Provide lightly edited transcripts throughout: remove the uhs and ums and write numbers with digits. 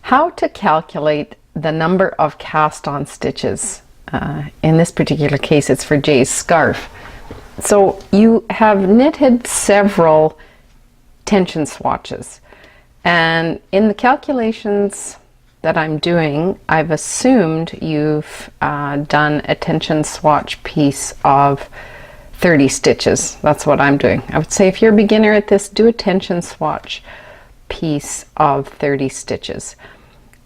how to calculate the number of cast on stitches. In this particular case, it's for Jay's scarf. So you have knitted several tension swatches, and in the calculations that I'm doing, I've assumed you've done a tension swatch piece of 30 stitches. That's what I'm doing. I would say if you're a beginner at this, do a tension swatch piece of 30 stitches.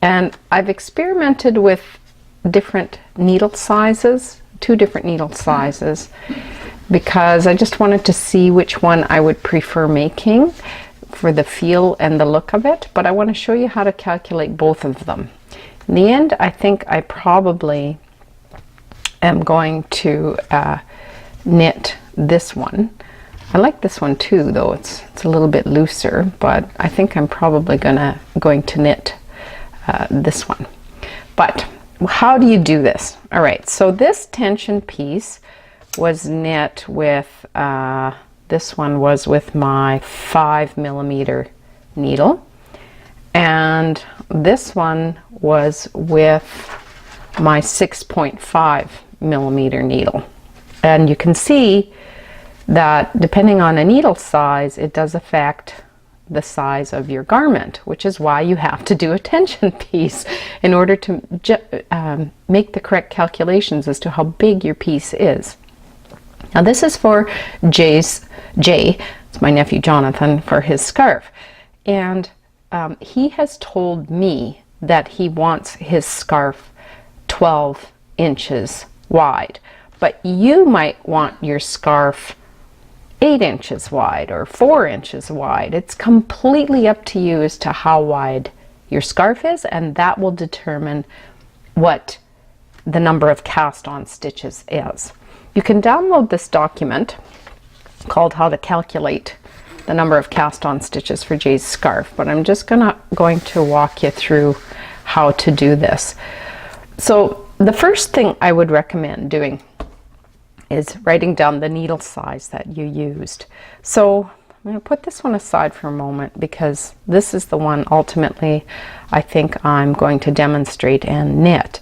And I've experimented with different needle sizes, 2 different needle sizes, because I just wanted to see which one I would prefer making for the feel and the look of it, but I want to show you how to calculate both of them. In the end, I think I probably am going to knit this one. I like this one too, though it's a little bit looser, but I think I'm probably going to knit this one. But how do you do this? All right, so this tension piece was knit with this one was with my 5mm needle, and this one was with my 6.5mm needle. And you can see that depending on a needle size, it does affect the size of your garment, which is why you have to do a tension piece in order to make the correct calculations as to how big your piece is. Now this is for Jay, it's my nephew Jonathan, for his scarf, and he has told me that he wants his scarf 12 inches wide, but you might want your scarf 8 inches wide or 4 inches wide. It's completely up to you as to how wide your scarf is, and that will determine what the number of cast on stitches is. You can download this document called How to Calculate the Number of Cast On Stitches for Jay's Scarf, but I'm just going to walk you through how to do this. So the first thing I would recommend doing is writing down the needle size that you used. So I'm going to put this one aside for a moment because this is the one ultimately I think I'm going to demonstrate and knit.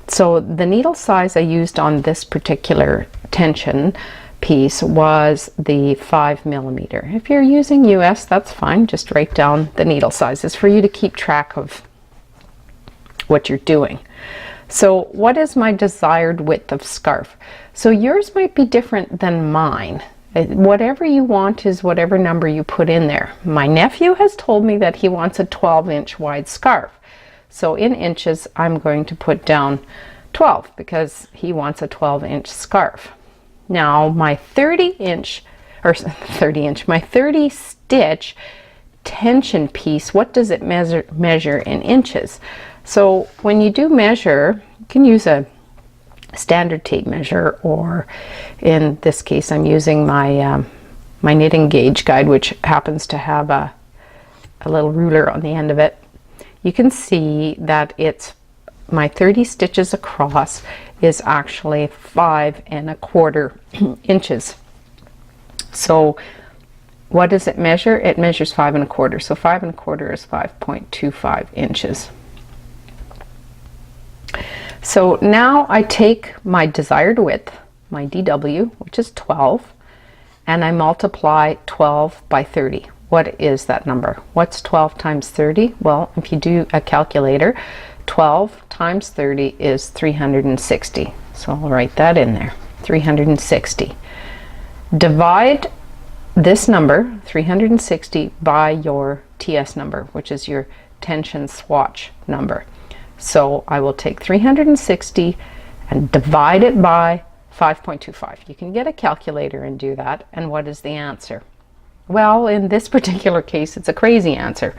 So the needle size I used on this particular tension piece was the 5mm. If you're using US, that's fine. Just write down the needle sizes for you to keep track of what you're doing. So what is my desired width of scarf? So yours might be different than mine. Whatever you want is whatever number you put in there. My nephew has told me that he wants a 12-inch wide scarf. So in inches, I'm going to put down 12 because he wants a 12-inch scarf. Now my 30 stitch tension piece, what does it measure in inches? So when you do measure, you can use a standard tape measure, or in this case I'm using my my knitting gauge guide, which happens to have a little ruler on the end of it. You can see that it's my 30 stitches across is actually 5 1/4 inches. So what does it measure? It measures 5 1/4. So 5 1/4 is 5.25 inches. So now I take my desired width, my DW, which is 12, and I multiply 12 by 30. What is that number? What's 12 times 30? Well, if you do a calculator, 12 times 30 is 360. So I'll write that in there, 360. Divide this number, 360, by your TS number, which is your tension swatch number. So I will take 360 and divide it by 5.25. You can get a calculator and do that. And what is the answer? Well, in this particular case, it's a crazy answer.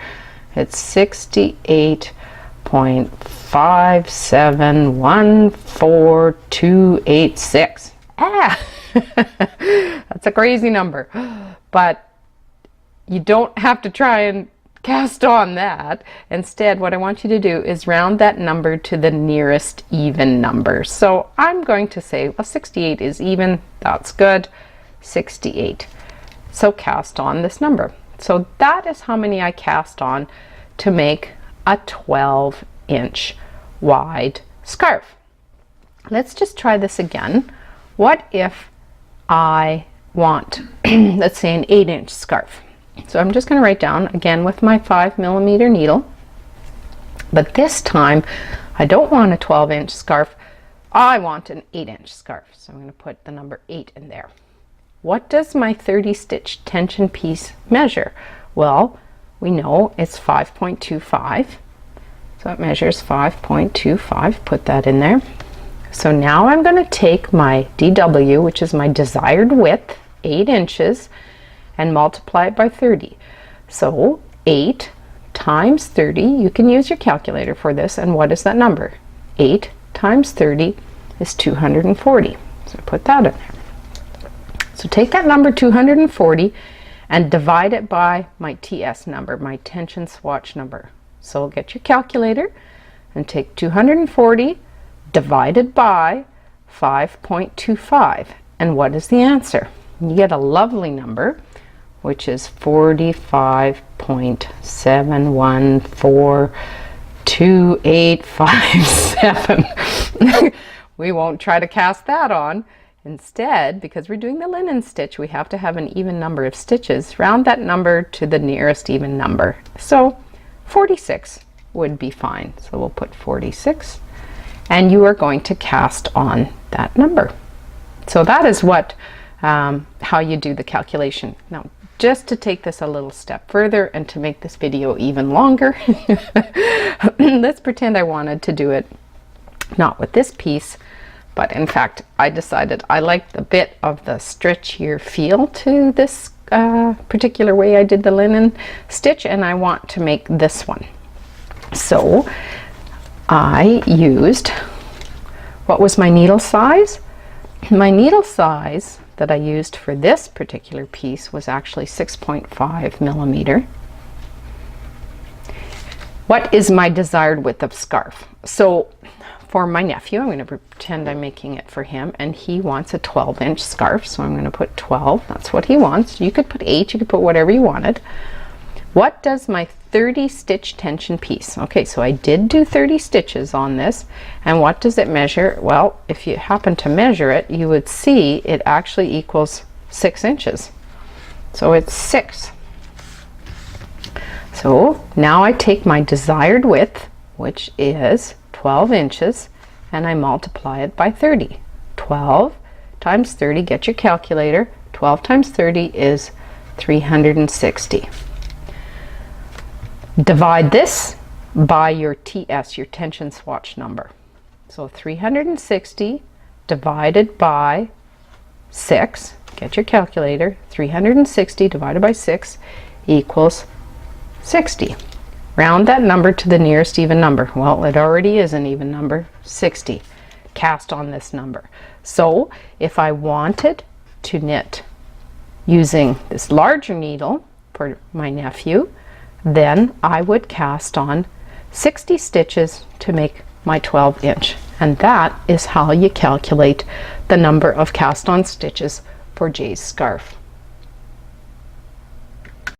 It's 68.5714286. That's a crazy number. But you don't have to try and cast on that. Instead, what I want you to do is round that number to the nearest even number. So I'm going to say, well, 68 is even. That's good. 68. So cast on this number. So that is how many I cast on to make a 12-inch wide scarf. Let's just try this again. What if I want, let's say, an 8-inch scarf? So I'm just going to write down again with my 5mm needle, but this time I don't want a 12-inch scarf. I want an 8-inch scarf. So I'm going to put the number 8 in there. What does my 30-stitch tension piece measure? Well, we know it's 5.25. So it measures 5.25. Put that in there. So now I'm going to take my DW, which is my desired width, 8 inches, and multiply it by 30. So 8 times 30, you can use your calculator for this, and what is that number? 8 times 30 is 240. So put that in there. So take that number 240 and divide it by my TS number, my tension swatch number. So get your calculator and take 240 divided by 5.25. And what is the answer? You get a lovely number, which is 45.7142857. We won't try to cast that on. Instead, because we're doing the linen stitch, we have to have an even number of stitches. Round that number to the nearest even number. So 46 would be fine. So we'll put 46, and you are going to cast on that number. So that is what how you do the calculation. Now, just to take this a little step further and to make this video even longer, let's pretend I wanted to do it not with this piece, but in fact I decided I like the bit of the stretchier feel to this particular way I did the linen stitch, and I want to make this one. So I used, what was my needle size? My needle size that I used for this particular piece was actually 6.5mm. What is my desired width of scarf? So for my nephew, I'm going to pretend I'm making it for him, and he wants a 12-inch scarf, so I'm going to put 12. That's what he wants. You could put 8, you could put whatever you wanted. What does my 30-stitch tension piece? Okay, so I did do 30 stitches on this, and what does it measure? Well, if you happen to measure it, you would see it actually equals 6 inches. So it's 6. So now I take my desired width, which is 12 inches, and I multiply it by 30. 12 times 30, get your calculator, 12 times 30 is 360. Divide this by your TS, your tension swatch number. So 360 divided by 6, get your calculator, 360 divided by 6 equals 60. Round that number to the nearest even number. Well, it already is an even number, 60. Cast on this number. So if I wanted to knit using this larger needle for my nephew, then I would cast on 60 stitches to make my 12-inch. And that is how you calculate the number of cast on stitches for Jay's scarf.